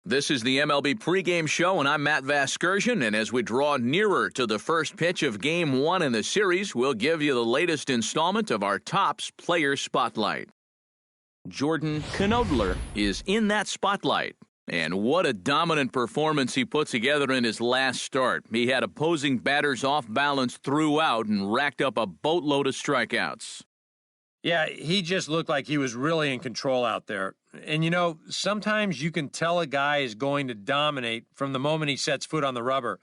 This is the MLB pregame show, and I'm Matt Vasgersian, and as we draw nearer to the first pitch of Game 1 in the series, we'll give you the latest installment of our Topps Player Spotlight. Jordan Knodler is in that spotlight, and what a dominant performance he put together in his last start. He had opposing batters off balance throughout and racked up a boatload of strikeouts. Yeah, he just looked like he was really in control out there. And, you know, sometimes you can tell a guy is going to dominate from the moment he sets foot on the rubber.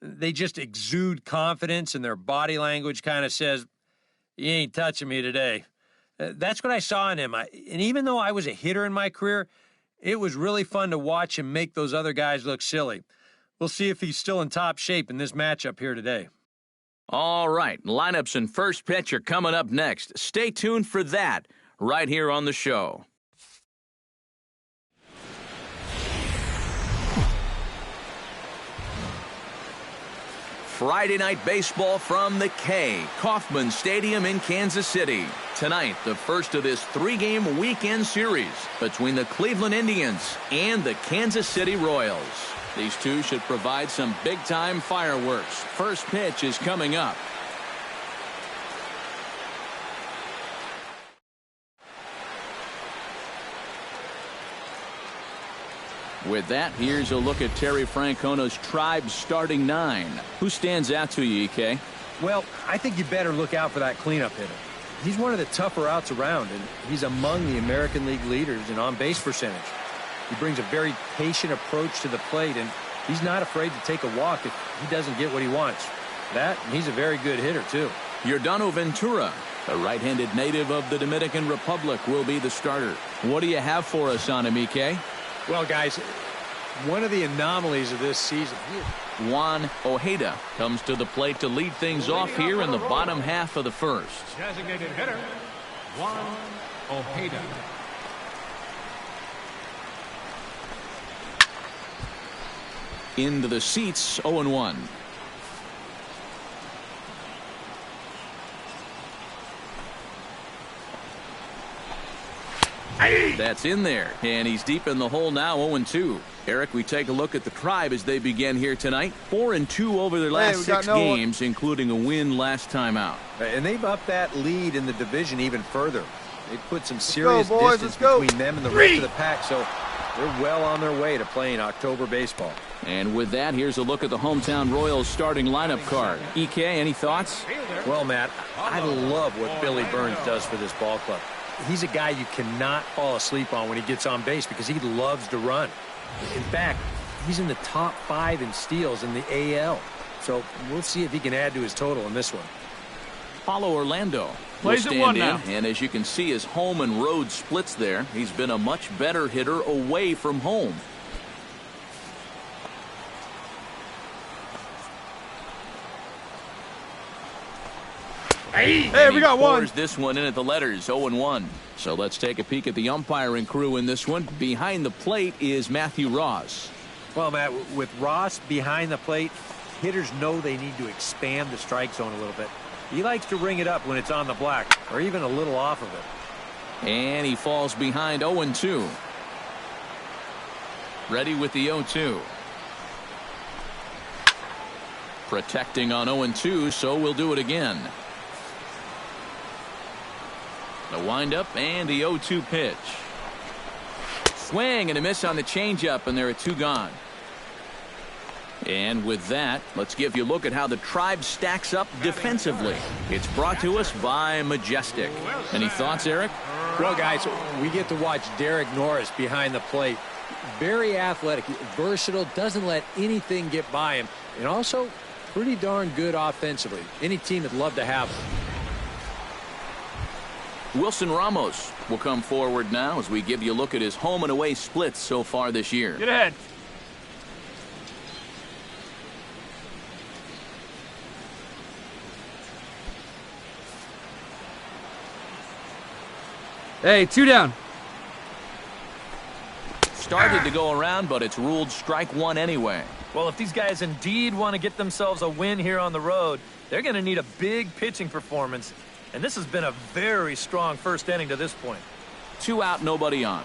They just exude confidence, and their body language kind of says, "You ain't touching me today." That's what I saw in him. And even though I was a hitter in my career, it was really fun to watch him make those other guys look silly. We'll see if he's still in top shape in this matchup here today. All right, lineups and first pitch are coming up next. Stay tuned for that right here on the show. Friday night baseball from the K, Kauffman Stadium in Kansas City. Tonight, the first of this three-game weekend series between the Cleveland Indians and the Kansas City Royals. These two should provide some big-time fireworks. First pitch is coming up. With that, here's a look at Terry Francona's Tribe starting nine. Who stands out to you, EK? Well, I think you better look out for that cleanup hitter. He's one of the tougher outs around, and he's among the American League leaders in on-base percentage. He brings a very patient approach to the plate, and he's not afraid to take a walk if he doesn't get what he wants. That, and he's a very good hitter, too. Yordano Ventura, a right-handed native of the Dominican Republic, will be the starter. What do you have for us on him, EK? Well, guys, one of the anomalies of this season. Juan Ojeda comes to the plate to lead things off here in the bottom half of the first. Designated hitter, Juan Ojeda. Into the seats, 0-1. That's in there, and he's deep in the hole now, 0-2. Eric, we take a look at the Tribe as they begin here tonight. 4-2 over their last six games, including a win last time out. And they've upped that lead in the division even further. They put some serious distance between them and the rest of the pack, so they're well on their way to playing October baseball. And with that, here's a look at the hometown Royals starting lineup card. EK, any thoughts? Well, Matt, I love what Billy Burns does for this ball club. He's a guy you cannot fall asleep on when he gets on base because he loves to run. In fact, he's in the top 5 in steals in the AL. So we'll see if he can add to his total in this one. Paulo Orlando plays at one now. And as you can see, his home and road splits there. He's been a much better hitter away from home. Hey, we got one. This one in at the letters, 0-1. So let's take a peek at the umpiring crew in this one. Behind the plate is Matthew Ross. Well, Matt, with Ross behind the plate, hitters know they need to expand the strike zone a little bit. He likes to ring it up when it's on the black, or even a little off of it. And he falls behind 0-2. Ready with the 0-2. Protecting on 0-2, so we'll do it again. The windup and the 0-2 pitch. Swing and a miss on the changeup, and there are 2 gone. And with that, let's give you a look at how the Tribe stacks up defensively. It's brought to us by Majestic. Any thoughts, Eric? Well, guys, we get to watch Derek Norris behind the plate. Very athletic, versatile, doesn't let anything get by him, and also pretty darn good offensively. Any team would love to have him. Wilson Ramos will come forward now as we give you a look at his home and away splits so far this year. Get ahead. Hey, 2 down. Started to go around, but it's ruled strike 1 anyway. Well, if these guys indeed want to get themselves a win here on the road, they're going to need a big pitching performance. And this has been a very strong first inning to this point. 2 out, nobody on.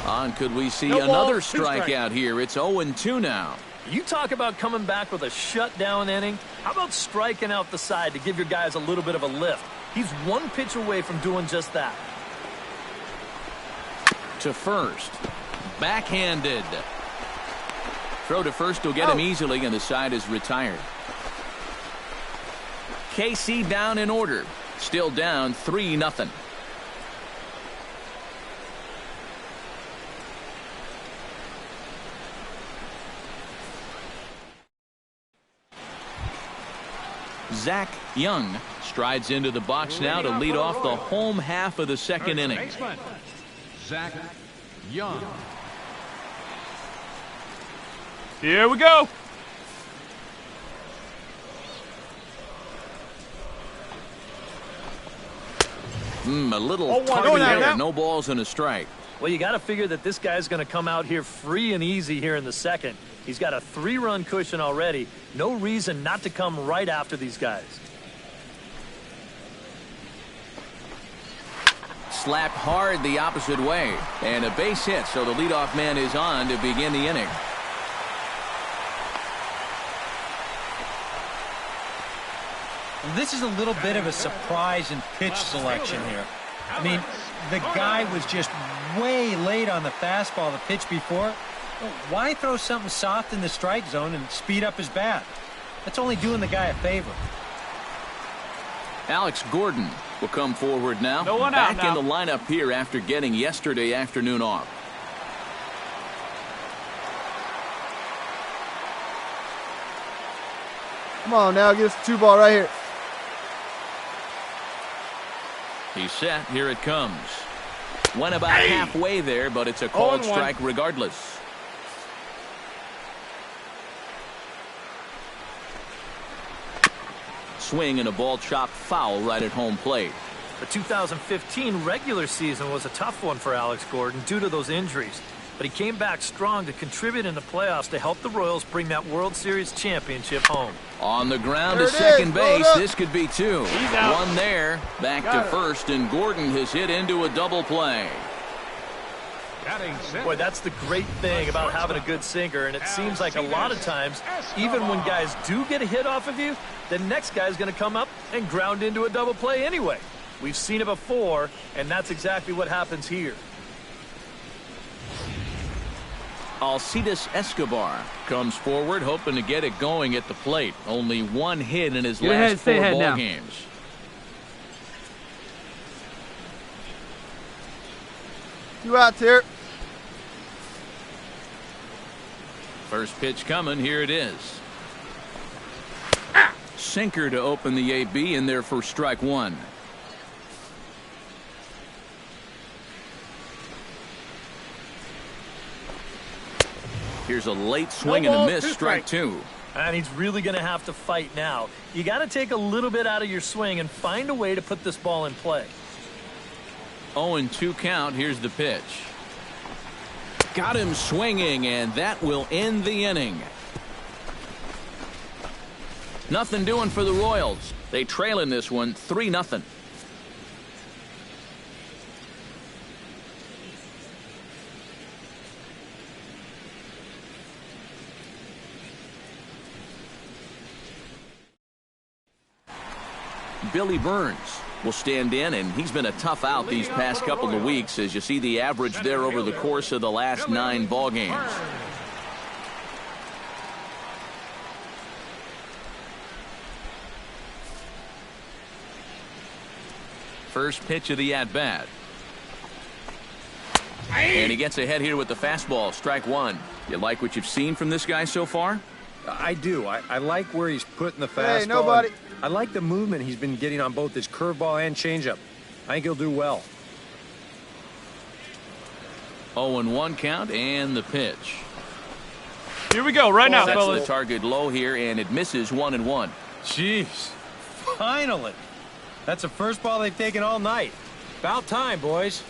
And could we see No ball, another 2 strikeout here? It's 0-2 now. You talk about coming back with a shutdown inning. How about striking out the side to give your guys a little bit of a lift? He's 1 pitch away from doing just that. To first. Backhanded. Throw to first will get him easily, and the side is retired. KC down in order. Still down 3-0. Zach Young strides into the box now to lead off the home half of the second inning. Baseman, Zach Young. Here we go. A little 0-1. tardy there. Now. No balls and a strike. Well, you got to figure that this guy's going to come out here free and easy here in the second. He's got a 3-run cushion already. No reason not to come right after these guys. Slapped hard the opposite way. And a base hit, so the leadoff man is on to begin the inning. This is a little bit of a surprise in pitch selection here. I mean, the guy was just way late on the fastball the pitch before. Well, why throw something soft in the strike zone and speed up his bat? That's only doing the guy a favor. Alex Gordon will come forward now. No one Back out in the lineup here after getting yesterday afternoon off. Come on now, get us a 2-ball right here. He's set. Here it comes. Went about halfway there, but it's a called 0-1. strike regardless. Swing and a ball chopped foul right at home plate. The 2015 regular season was a tough one for Alex Gordon due to those injuries. But he came back strong to contribute in the playoffs to help the Royals bring that World Series championship home. On the ground There to it second is. base. Load up. This could be 2. He's out. 1 there. Back to first, and Gordon has hit into a double play. Batting center. Boy, that's the great thing about having a good sinker, and it seems like a lot of times, even when guys do get a hit off of you, the next guy's going to come up and ground into a double play anyway. We've seen it before, and that's exactly what happens here. Alcides Escobar comes forward, hoping to get it going at the plate. Only 1 hit in his Get ahead, last 4 stay ahead ball now. games. Two outs here. First pitch coming. Here it is. Sinker to open the AB in there for strike 1. Here's a late swing and a miss, strike 2. And he's really going to have to fight now. You got to take a little bit out of your swing and find a way to put this ball in play. 0-2 count. Here's the pitch. Got him swinging, and that will end the inning. Nothing doing for the Royals. They trail in this one 3-0. Billy Burns will stand in, and he's been a tough out these past couple of weeks, as you see the average there over the course of the last 9 ball games. First pitch of the at-bat. And he gets ahead here with the fastball, strike 1. You like what you've seen from this guy so far? I do. I like where he's putting the fastball. Hey, nobody. I like the movement he's been getting on both his curveball and changeup. I think he'll do well. 0-1 count and the pitch. Here we go, right now, Sets the fellas. target low here, and it misses 1-1. Jeez. Finally. That's the first ball they've taken all night. About time, boys.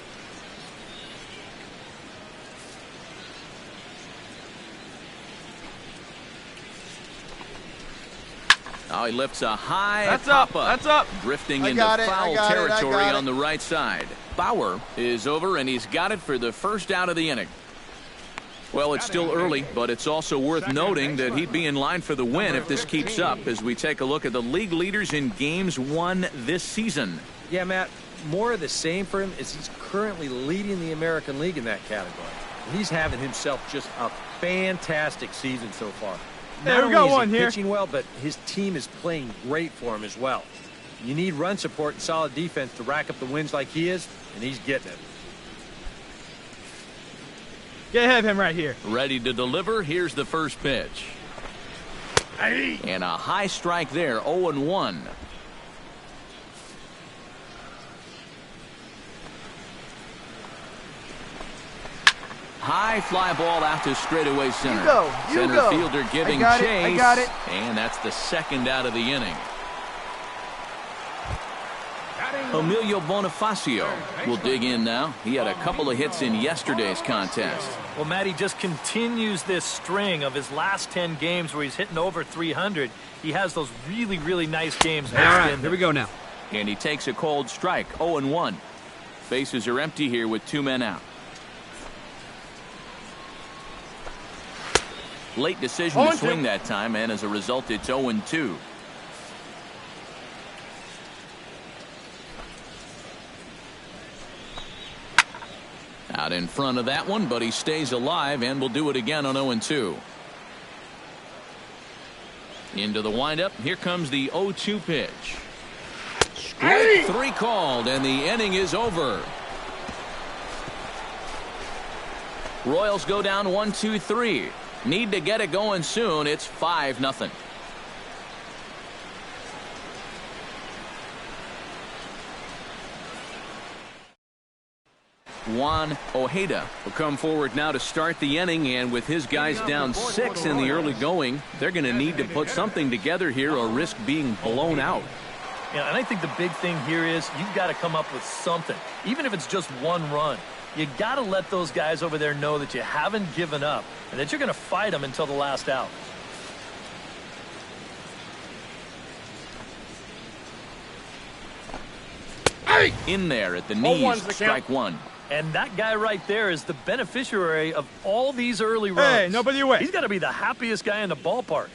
Oh, he lifts a high That's up. pop-up. That's up. Drifting I into got it, foul I got it, I territory got on it. the right side. Bauer is over, and he's got it for the first out of the inning. Well, it's still early, but it's also worth noting that he'd be in line for the win if this keeps up as we take a look at the league leaders in games won this season. Yeah, Matt, more of the same for him as he's currently leading the American League in that category. He's having himself just a fantastic season so far. There we Not go, only is one he here. pitching well, but his team is playing great for him as well. You need run support and solid defense to rack up the wins like he is, and he's getting it. Get ahead of him right here. Ready to deliver. Here's the first pitch. And a high strike there, 0-1. High fly ball out to straightaway center. You Center go. fielder giving I chase. got it. And that's the second out of the inning. Emilio Bonifacio will dig in now. He had a couple of hits in yesterday's contest. Well, Matt, he just continues this string of his last 10 games where he's hitting over 300. He has those really, really nice games. All right, here we go now. And he takes a cold strike, 0-1. Bases are empty here with 2 men out. Late decision to swing that time, and as a result, it's 0-2. Out in front of that one, but he stays alive and will do it again on 0-2. Into the windup. Here comes the 0-2 pitch. Strike 3 called, and the inning is over. Royals go down 1-2-3. Need to get it going soon. It's 5-0. Juan Ojeda will come forward now to start the inning, and with his guys down 6 in the early going, they're going to need to put something together here or risk being blown out. Yeah, and I think the big thing here is you've got to come up with something, even if it's just 1 run. You got to let those guys over there know that you haven't given up and that you're going to fight them until the last out. In there at the knees, strike 1. And that guy right there is the beneficiary of all these early runs. Hey, nobody away. He's got to be the happiest guy in the ballpark.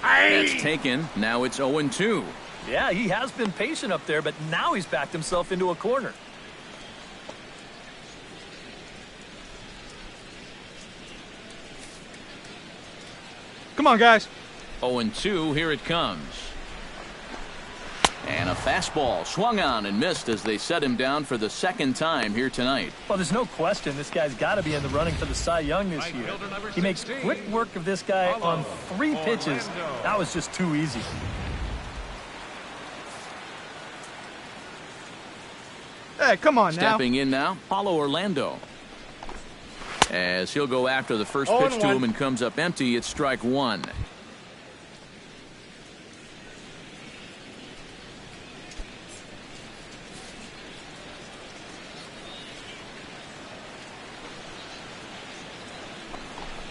That's taken. Now it's 0-2. Yeah, he has been patient up there, but now he's backed himself into a corner. Come on, guys. 0-2, here it comes. And a fastball swung on and missed as they set him down for the second time here tonight. Well, there's no question this guy's got to be in the running for the Cy Young this year. He makes quick work of this guy on 3 pitches. That was just too easy. Hey, come on now. Stepping in now, Paulo Orlando. As he'll go after the first pitch to him and comes up empty, it's strike 1.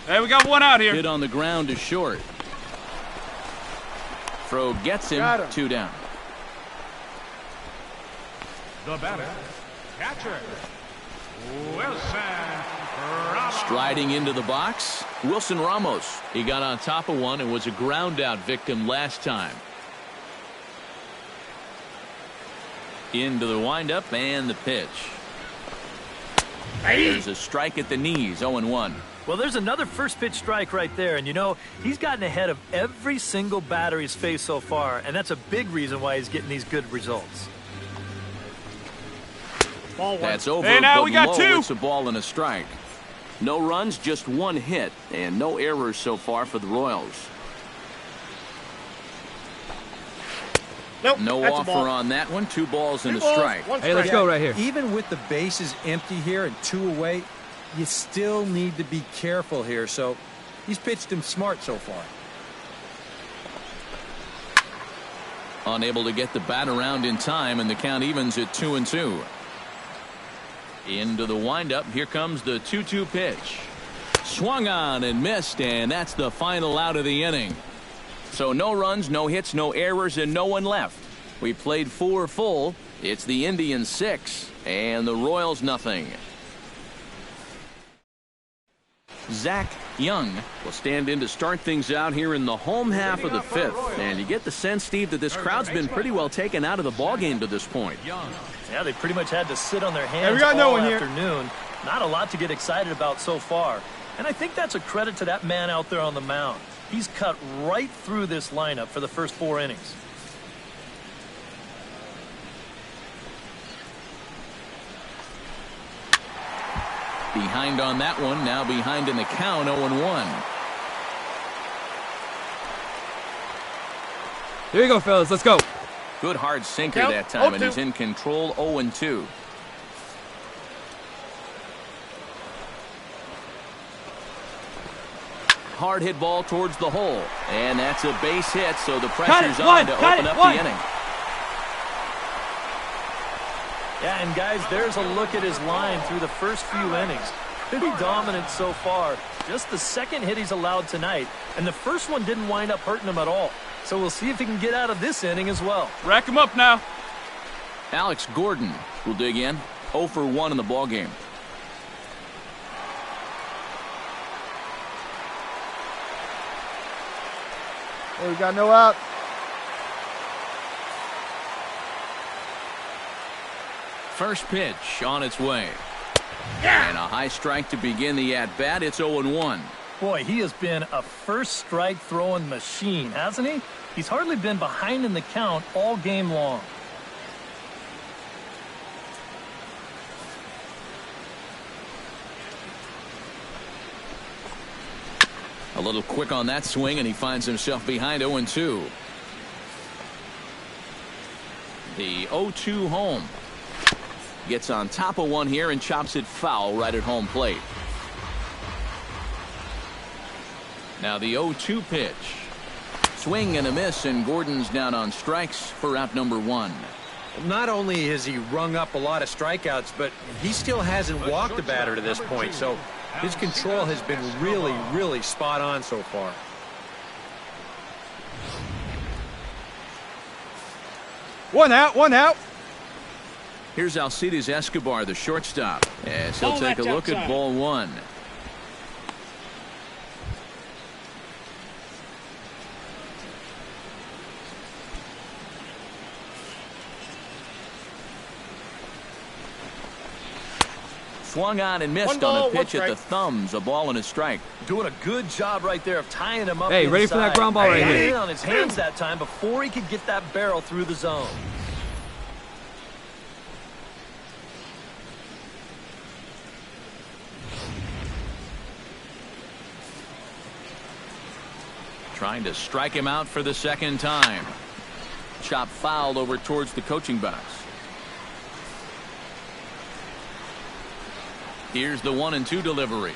Hey, we got 1 out here. Hit on the ground is short. Throw gets him, 2 down. The batter, catcher, Wilson Ramos. Striding into the box, Wilson Ramos. He got on top of one and was a ground out victim last time. Into the windup and the pitch. There's a strike at the knees, 0-1. Well, there's another first pitch strike right there, and you know, he's gotten ahead of every single batter he's faced so far, and that's a big reason why he's getting these good results. That's over, Hey, now but we got low, 2. it's a ball and a strike. No runs, just 1 hit, and no errors so far for the Royals. Nope, No that's a offer ball. on that one, 2 balls and a 2 balls, strike. 1 Hey, let's strike. go right here. Even with the bases empty here and 2 away, you still need to be careful here. So he's pitched him smart so far. Unable to get the bat around in time, and the count evens at 2-2. Into the windup. Here comes the 2-2 pitch. Swung on and missed, and that's the final out of the inning. So no runs, no hits, no errors, and no one left. We played 4 full. It's the Indians 6 and the Royals nothing. Zach Young will stand in to start things out here in the home half of the 5th. And you get the sense, Steve, that this crowd's been pretty well taken out of the ballgame to this point. Yeah, they pretty much had to sit on their hands all afternoon. Not a lot to get excited about so far. And I think that's a credit to that man out there on the mound. He's cut right through this lineup for the first 4 innings. Behind on that one, now behind in the count, 0-1. Here you go, fellas. Let's go. Good hard sinker that time, and he's in control, 0-2. Hard hit ball towards the hole, and that's a base hit, so the pressure's on to open up the inning. Yeah, and guys, there's a look at his line through the first few innings. Pretty dominant so far. Just the second hit he's allowed tonight, and the first one didn't wind up hurting him at all. So we'll see if he can get out of this inning as well. Rack him up now. Alex Gordon will dig in, 0 for 1 in the ballgame. Hey, we got no out. First pitch on its way. And a high strike to begin the at-bat. It's 0-1. Boy, he has been a first strike throwing machine, hasn't he? He's hardly been behind in the count all game long. A little quick on that swing, and he finds himself behind 0-2. The 0-2 home. Gets on top of one here and chops it foul right at home plate. Now the 0-2 pitch. Swing and a miss, and Gordon's down on strikes for out number 1. Not only has he rung up a lot of strikeouts, but he still hasn't walked a batter to this point, so his control has been really, really spot on so far. One out. Here's Alcides Escobar, the shortstop, as he'll take a look at ball 1. Swung on and missed on the pitch at the thumbs. A ball and a strike. Doing a good job right there of tying him up. Hey, ready for that ground ball right here. On his hands that time before he could get that barrel through the zone. Trying to strike him out for the second time. Chop fouled over towards the coaching box. Here's the 1-2 delivery.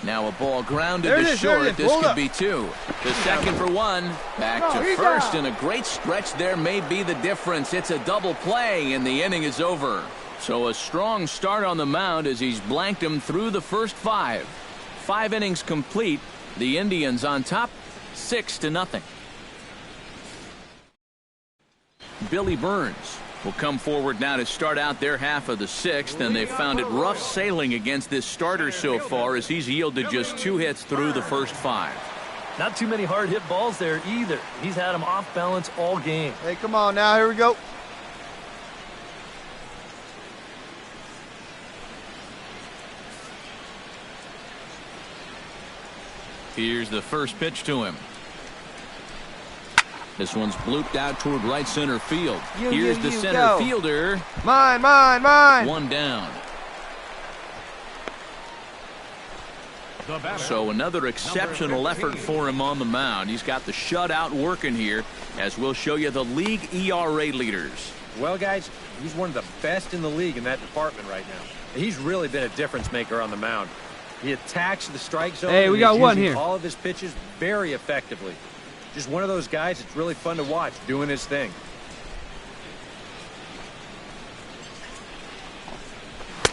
Now a ball grounded to short. This could be 2. The second for 1. Back to first, and a great stretch there may be the difference. It's a double play, and the inning is over. So a strong start on the mound as he's blanked him through the first 5. 5 innings complete. The Indians on top, 6-0. Billy Burns will come forward now to start out their half of the 6th, and they've found it rough sailing against this starter so far as he's yielded just 2 hits through the first 5. Not too many hard hit balls there either. He's had them off balance all game. Hey, come on now. Here we go. Here's the first pitch to him. This one's blooped out toward right center field. Here's the center fielder. Mine. 1 down. So another exceptional effort for him on the mound. He's got the shutout working here, as we'll show you the league ERA leaders. Well, guys, he's one of the best in the league in that department right now. He's really been a difference maker on the mound. He attacks the strike zone. Hey, we got one here. All of his pitches very effectively. Just one of those guys it's really fun to watch doing his thing.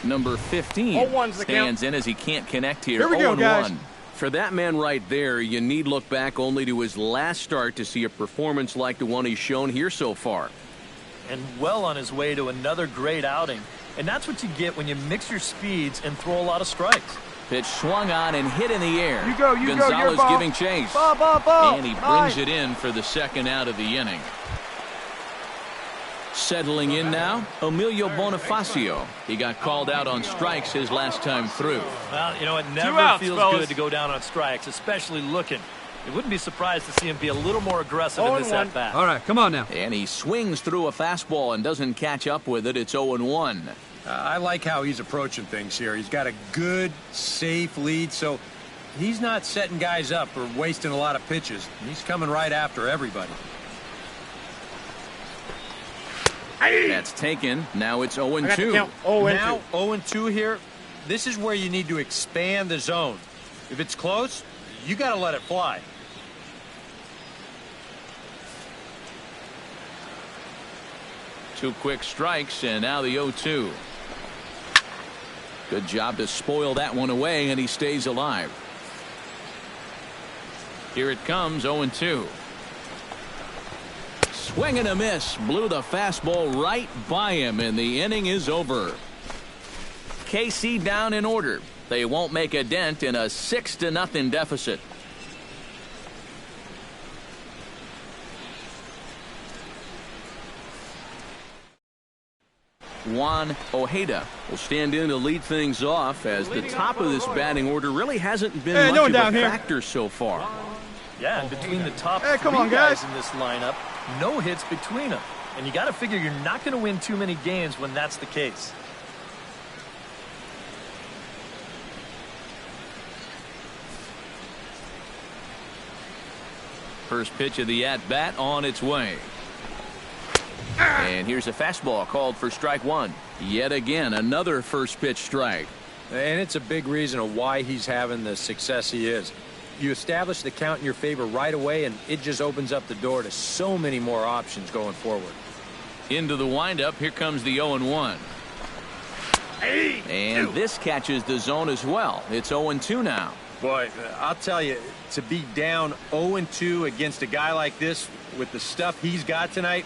Number 15 stands in as he can't connect here. Here we go, 0-1. guys. For that man right there, you need look back only to his last start to see a performance like the one he's shown here so far. And well on his way to another great outing. And that's what you get when you mix your speeds and throw a lot of strikes. Pitch swung on and hit in the air. You go, your Gonzalez ball. giving chase. Ball. And he brings Nice. it in for the second out of the inning. Settling in now, Emilio Bonifacio. He got called out on strikes his last time through. Well, you know, it never outs, feels fellas. good to go down on strikes, especially looking. You wouldn't be surprised to see him be a little more aggressive in this at-bat. All right, come on now. And he swings through a fastball and doesn't catch up with it. It's 0-1. I like how he's approaching things here. He's got a good, safe lead, so he's not setting guys up or wasting a lot of pitches. He's coming right after everybody. That's taken. Now it's 0-2. Now 0-2 here. This is where you need to expand the zone. If it's close, you got to let it fly. Two quick strikes, and now the 0-2. Good job to spoil that one away, and he stays alive. Here it comes, 0-2. Swing and a miss. Blew the fastball right by him, and the inning is over. KC down in order. They won't make a dent in a 6-0 deficit. Juan Ojeda will stand in to lead things off, as the top of this batting order really hasn't been much of a factor so far. Yeah, and between the top come three on, guys. guys in this lineup, no hits between them. And you got to figure you're not going to win too many games when that's the case. First pitch of the at-bat on its way. And here's a fastball called for strike one. Yet again, another first pitch strike. And it's a big reason of why he's having the success he is. You establish the count in your favor right away, and it just opens up the door to so many more options going forward. Into the windup, here comes the 0-1. And this catches the zone as well. It's 0-2 now. Boy, I'll tell you, to be down 0-2 against a guy like this with the stuff he's got tonight,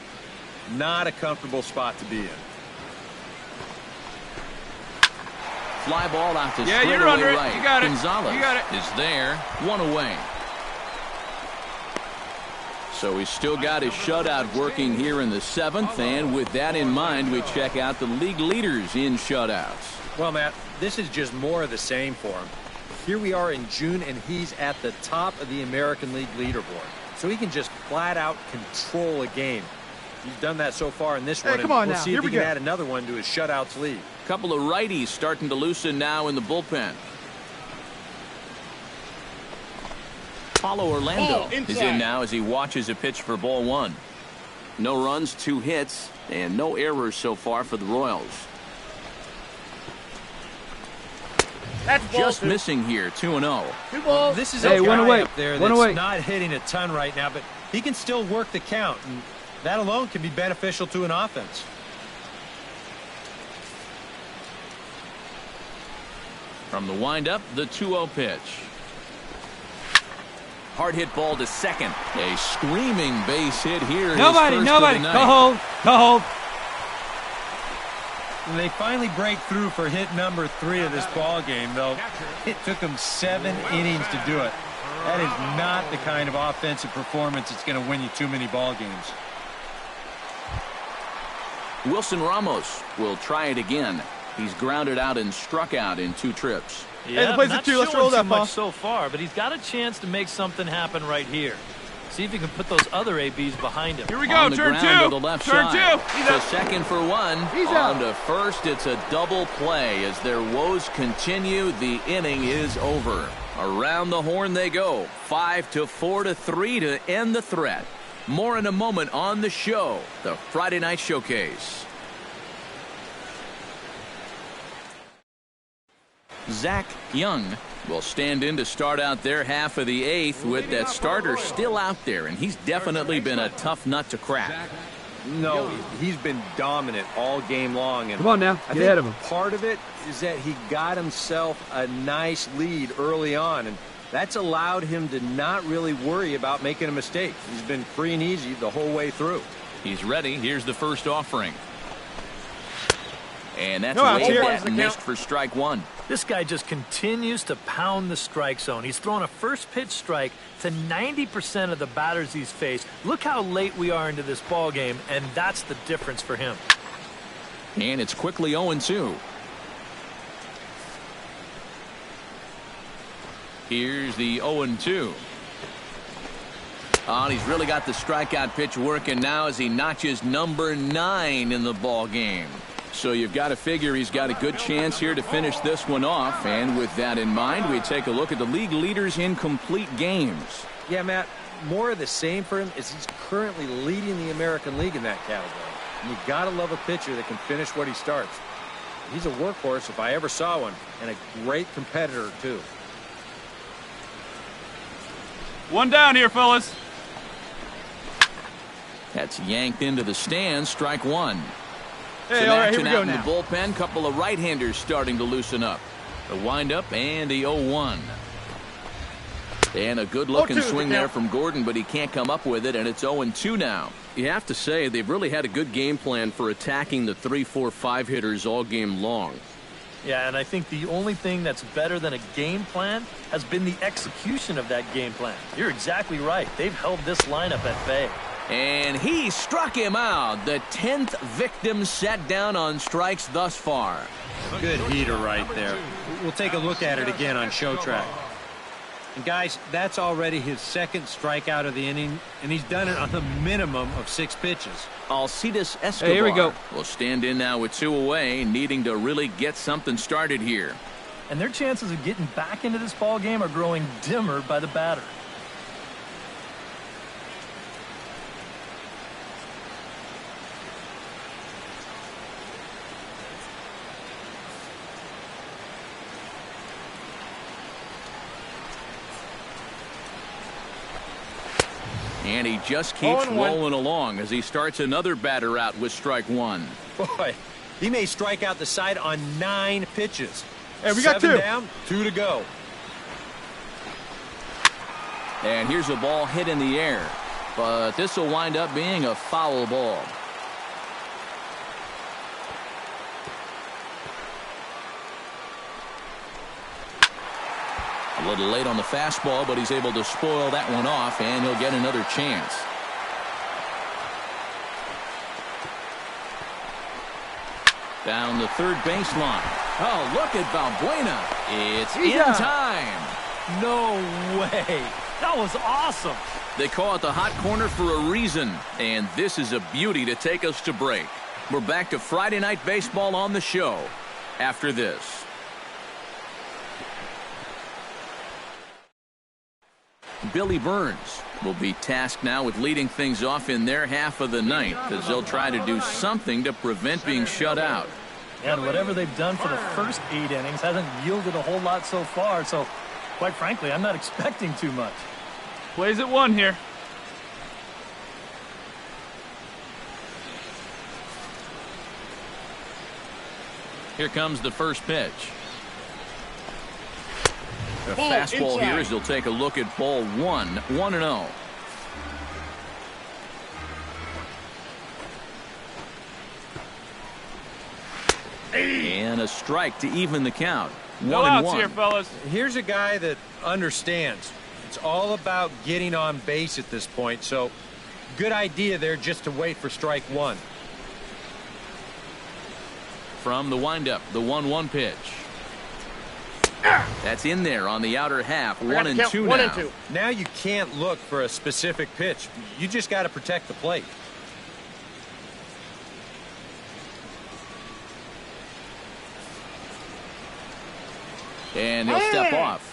not a comfortable spot to be in. Fly ball out to Yeah, straightaway you're under it. right. You got it. Gonzalez You got it. is there, one away. So he's still got his shutout working here in the seventh, and with that in mind, we check out the league leaders in shutouts. Well, Matt, this is just more of the same for him. Here we are in June, and he's at the top of the American League leaderboard. So he can just flat out control a game. He's done that so far in this one. Come on we'll now. see Here if we he can go. add another one to his shutouts lead. Couple of righties starting to loosen now in the bullpen. Paulo Orlando is in now as he watches a pitch for ball one. No runs, 2 hits, and no errors so far for the Royals. Just missing here, 2-0. This is Hey, a one guy away. up there One that's away. not hitting a ton right now, but he can still work the count, and that alone can be beneficial to an offense. From the windup, the 2-0 pitch. Hard hit ball to second. A screaming base hit here. his Nobody. first of the night. Go hold. And they finally break through for hit number 3 of this ball game, though. It took them 7 innings to do it. That is not the kind of offensive performance that's going to win you too many ball games. Wilson Ramos will try it again. He's grounded out and struck out in 2 trips. Yeah, the plays not at 2. Let's showing roll too that, much Paul. so far, but he's got a chance to make something happen right here. See if he can put those other ABs behind him. Here we go. On the Turn ground to 2. the left Turn side. 2. He's To up. second for 1. He's On out. to first, it's a double play. As their woes continue, the inning is over. Around the horn they go. 5-4-3 to end the threat. More in a moment on the show, the Friday Night Showcase. Zach Young will stand in to start out their half of the 8th with that starter still out there, and he's definitely been a tough nut to crack. No, he's been dominant all game long. And come on now, get ahead of him. Part of it is that he got himself a nice lead early on, and that's allowed him to not really worry about making a mistake. He's been free and easy the whole way through. He's ready. Here's the first offering. And that's way back and missed for strike one. This guy just continues to pound the strike zone. He's thrown a first pitch strike to 90% of the batters he's faced. Look how late we are into this ball game, and that's the difference for him. And it's quickly 0-2. Here's the 0-2. Oh, and he's really got the strikeout pitch working now as he notches number 9 in the ball game. So you've got to figure he's got a good chance here to finish this one off. And with that in mind, we take a look at the league leaders in complete games. Yeah, Matt, more of the same for him is he's currently leading the American League in that category. And you got to love a pitcher that can finish what he starts. He's a workhorse if I ever saw one, and a great competitor, too. One down here, fellas. That's yanked into the stands, strike one. Hey, Some all right, here action we out go in now. the bullpen. Couple of right-handers starting to loosen up. The windup and the 0-1. And a good-looking 0-2 swing the there count. from Gordon, but he can't come up with it, and it's 0-2 now. You have to say they've really had a good game plan for attacking the 3, 4, 5 hitters all game long. Yeah, and I think the only thing that's better than a game plan has been the execution of that game plan. You're exactly right. They've held this lineup at bay. And he struck him out. The 10th victim set down on strikes thus far. Good heater right there. We'll take a look at it again on Show Track. And guys, that's already his second strikeout of the inning, and he's done it on a minimum of 6 pitches. Alcides Escobar here we go. will stand in now with 2 away, needing to really get something started here. And their chances of getting back into this ball game are growing dimmer by the batter. And he just keeps 0-1. rolling along as he starts another batter out with strike one. Boy, he may strike out the side on 9 pitches. Hey, we got 7 2. down, 2 to go. And here's a ball hit in the air. But this will wind up being a foul ball. A little late on the fastball, but he's able to spoil that one off, and he'll get another chance. Down the third baseline. Oh, look at Valbuena. It's in time. No way. That was awesome. They call it the hot corner for a reason, and this is a beauty to take us to break. We're back to Friday Night Baseball on the show after this. Billy Burns will be tasked now with leading things off in their half of the ninth as they'll try to do something to prevent being shut out. And whatever they've done for the first 8 innings hasn't yielded a whole lot so far, so quite frankly, I'm not expecting too much. Plays at 1 here. Here comes the first pitch. A Ball fastball inside. here as they'll take a look at ball 1, 1-0. And a strike to even the count. No outs 1-1. here, fellas. Here's a guy that understands. It's all about getting on base at this point, so good idea there just to wait for strike 1. From the windup, the 1-1 pitch. That's in there on the outer half. 1-2 1 now. and 2. Now you can't look for a specific pitch. You just got to protect the plate. And he'll step off.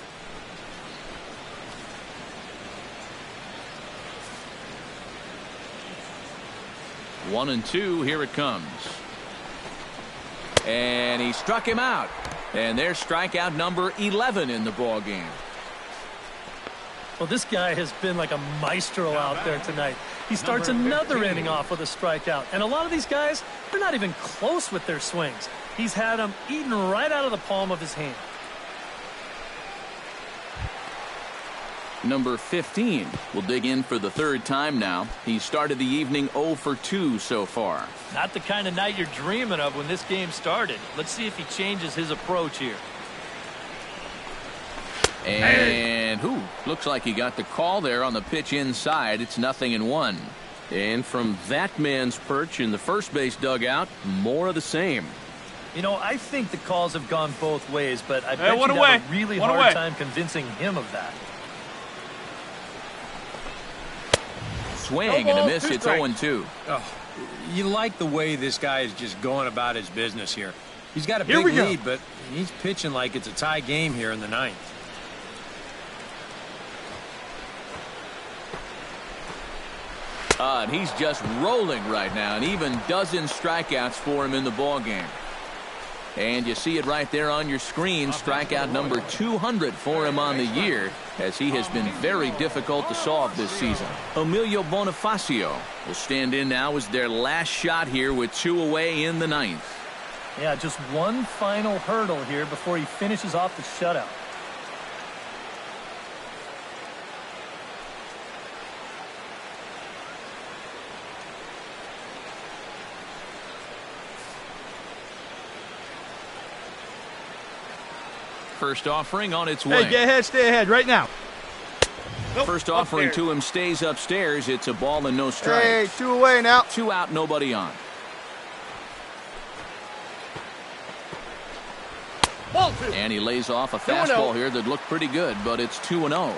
One and two, here it comes. And he struck him out. And there's strikeout number 11 in the ball game. Well, this guy has been like a maestro out there tonight. He starts another inning off with a strikeout. And a lot of these guys, they're not even close with their swings. He's had them eaten right out of the palm of his hand. Number 15 will dig in for the third time now. He started the evening 0 for 2 so far. Not the kind of night you're dreaming of when this game started. Let's see if he changes his approach here. And looks like he got the call there on the pitch inside. It's 0-1. And from that man's perch in the first base dugout, more of the same. You know, I think the calls have gone both ways, but I bet one you'd away. have a really One hard away. time convincing him of that. Swing and a miss. It's 0-2. Oh, you like the way this guy is just going about his business here. He's got a Here big we go. lead, but he's pitching like it's a tie game here in the ninth. And he's just rolling right now, and even dozen strikeouts for him in the ball game. And you see it right there on your screen, strikeout number 200 for him on the year, as he has been very difficult to solve this season. Emilio Bonifacio will stand in now as their last shot here with 2 away in the ninth. Yeah, just one final hurdle here before he finishes off the shutout. First offering on its way. Hey, get ahead, stay ahead right now. First offering to him stays upstairs. It's a ball and no strikes. Hey, 2 away now. 2 out, nobody on. And he lays off a fastball here that looked pretty good, but it's 2-0.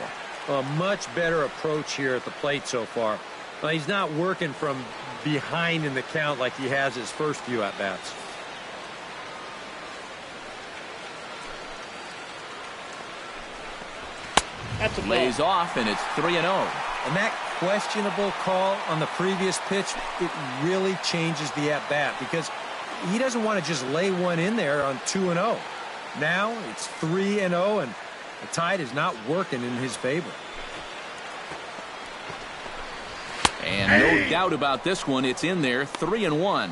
A much better approach here at the plate so far. Well, he's not working from behind in the count like he has his first few at-bats. That's a ball. Lays off, and it's 3-0. And that questionable call on the previous pitch, it really changes the at-bat because he doesn't want to just lay one in there on 2-0. Now it's 3-0, and the tide is not working in his favor. And no doubt about this one, it's in there, 3-1.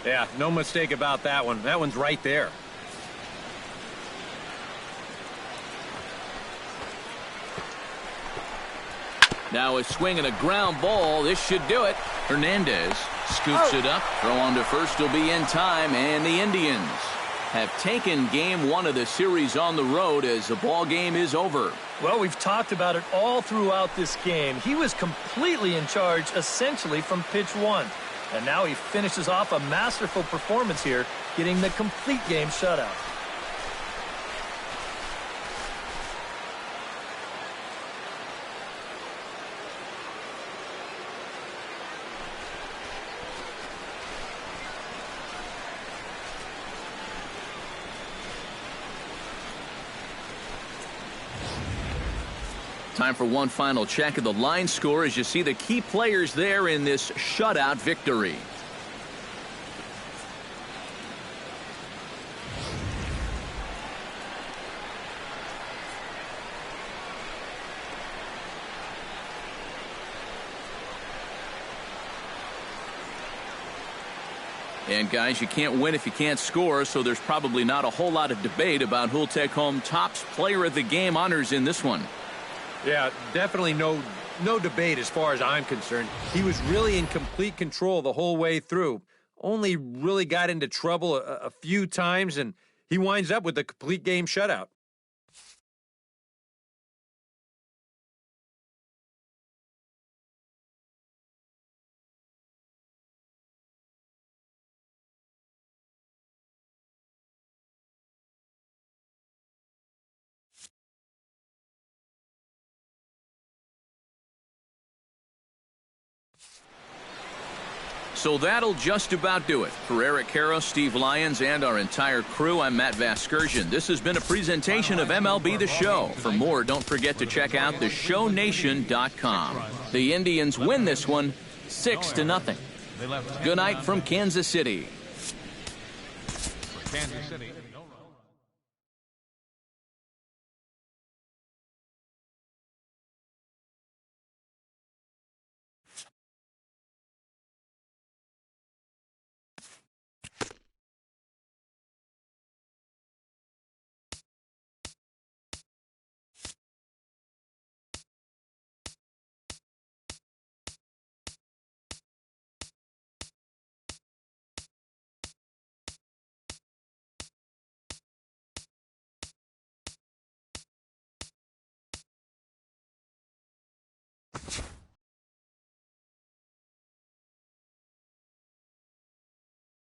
Yeah, no mistake about that one. That one's right there. Now a swing and a ground ball. This should do it. Hernandez scoops it up. Throw on to first will be in time, and the Indians have taken game 1 of the series on the road as the ball game is over. Well, we've talked about it all throughout this game. He was completely in charge, essentially, from pitch 1. And now he finishes off a masterful performance here, getting the complete game shutout. Time for one final check of the line score as you see the key players there in this shutout victory. And guys, you can't win if you can't score, so there's probably not a whole lot of debate about who'll take home Topps Player of the Game honors in this one. Yeah, definitely no debate as far as I'm concerned. He was really in complete control the whole way through. Only really got into trouble a few times, and he winds up with a complete game shutout. So that'll just about do it. For Eric Caro, Steve Lyons, and our entire crew, I'm Matt Vasgersian. This has been a presentation of MLB The Show. For more, don't forget to check out theshownation.com. The Indians win this one 6-0. Good night from Kansas City. Kansas City.